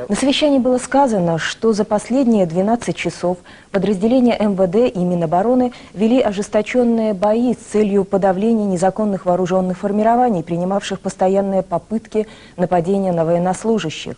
На совещании было сказано, что за последние 12 часов подразделения МВД и Минобороны вели ожесточенные бои с целью подавления незаконных вооруженных формирований, принимавших постоянные попытки нападения на военнослужащих.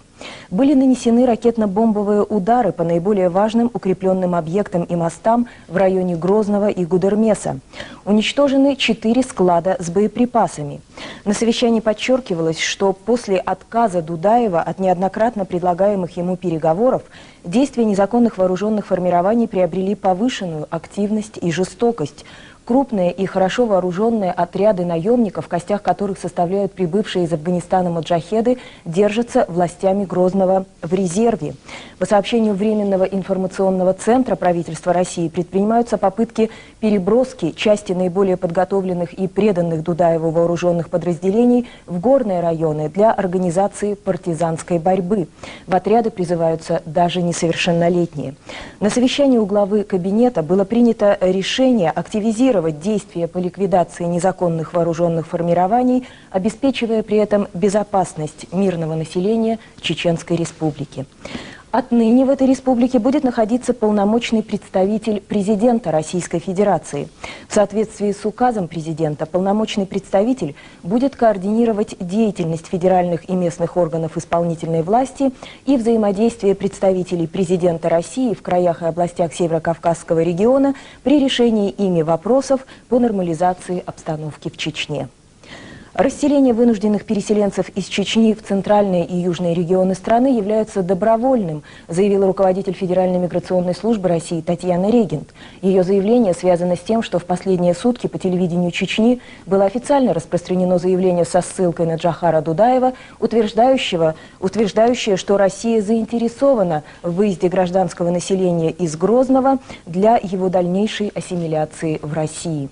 Были нанесены ракетно-бомбовые удары по наиболее важным укрепленным объектам и мостам в районе Грозного и Гудермеса. Уничтожены 4 склада с боеприпасами. На совещании подчеркивалось, что после отказа Дудаева от неоднократно предлагаемых ему переговоров действия незаконных вооруженных формирований приобрели повышенную активность и жестокость. Крупные и хорошо вооруженные отряды наемников, в костях которых составляют прибывшие из Афганистана маджахеды, держатся властями Грозного в резерве. По сообщению Временного информационного центра правительства России предпринимаются попытки переброски части наиболее подготовленных и преданных Дудаеву вооруженных подразделений в горные районы для организации партизанской борьбы. В отряды призываются даже несовершеннолетние. На совещании у главы кабинета было принято решение активизировать действия по ликвидации незаконных вооруженных формирований, обеспечивая при этом безопасность мирного населения Чеченской Республики. Отныне в этой республике будет находиться полномочный представитель президента Российской Федерации. В соответствии с указом президента, полномочный представитель будет координировать деятельность федеральных и местных органов исполнительной власти и взаимодействие представителей президента России в краях и областях Северо-Кавказского региона при решении ими вопросов по нормализации обстановки в Чечне. Расселение вынужденных переселенцев из Чечни в центральные и южные регионы страны является добровольным, заявила руководитель Федеральной миграционной службы России Татьяна Регент. Ее заявление связано с тем, что в последние сутки по телевидению Чечни было официально распространено заявление со ссылкой на Джохара Дудаева, утверждающее, что Россия заинтересована в выезде гражданского населения из Грозного для его дальнейшей ассимиляции в России.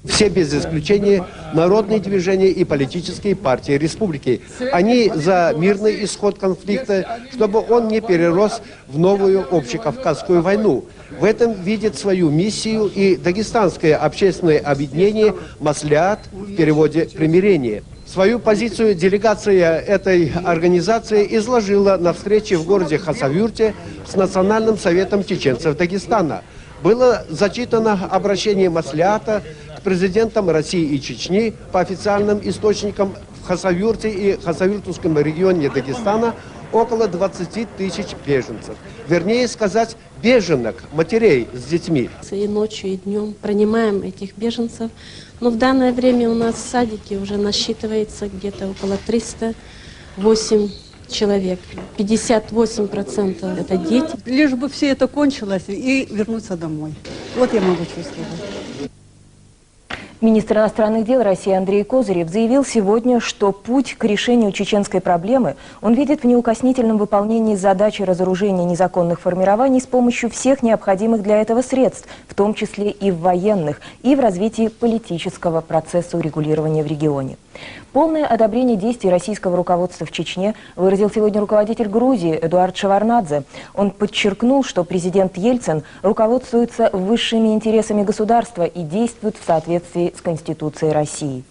Все без исключения народные движения и политические партии республики. Они за мирный исход конфликта, чтобы он не перерос в новую общекавказскую войну. В этом видит свою миссию и дагестанское общественное объединение «Маслиат», в переводе «примирение». Свою позицию делегация этой организации изложила на встрече в городе Хасавюрте с Национальным советом чеченцев Дагестана. Было зачитано обращение Маслиата к президентам России и Чечни по официальным источникам в Хасавюрте и Хасавюртском регионе Дагестана около 20 тысяч беженцев. Вернее сказать, беженок, матерей с детьми. И ночью, и днем принимаем этих беженцев. Но в данное время у нас в садике уже насчитывается где-то около 308 человек. 58% это дети. Лишь бы все это кончилось и вернуться домой. Вот я могу чувствовать. Министр иностранных дел России Андрей Козырев заявил сегодня, что путь к решению чеченской проблемы он видит в неукоснительном выполнении задачи разоружения незаконных формирований с помощью всех необходимых для этого средств, в том числе и в военных, и в развитии политического процесса урегулирования в регионе. Полное одобрение действий российского руководства в Чечне выразил сегодня руководитель Грузии Эдуард Шеварднадзе. Он подчеркнул, что президент Ельцин руководствуется высшими интересами государства и действует в соответствии с Конституцией России.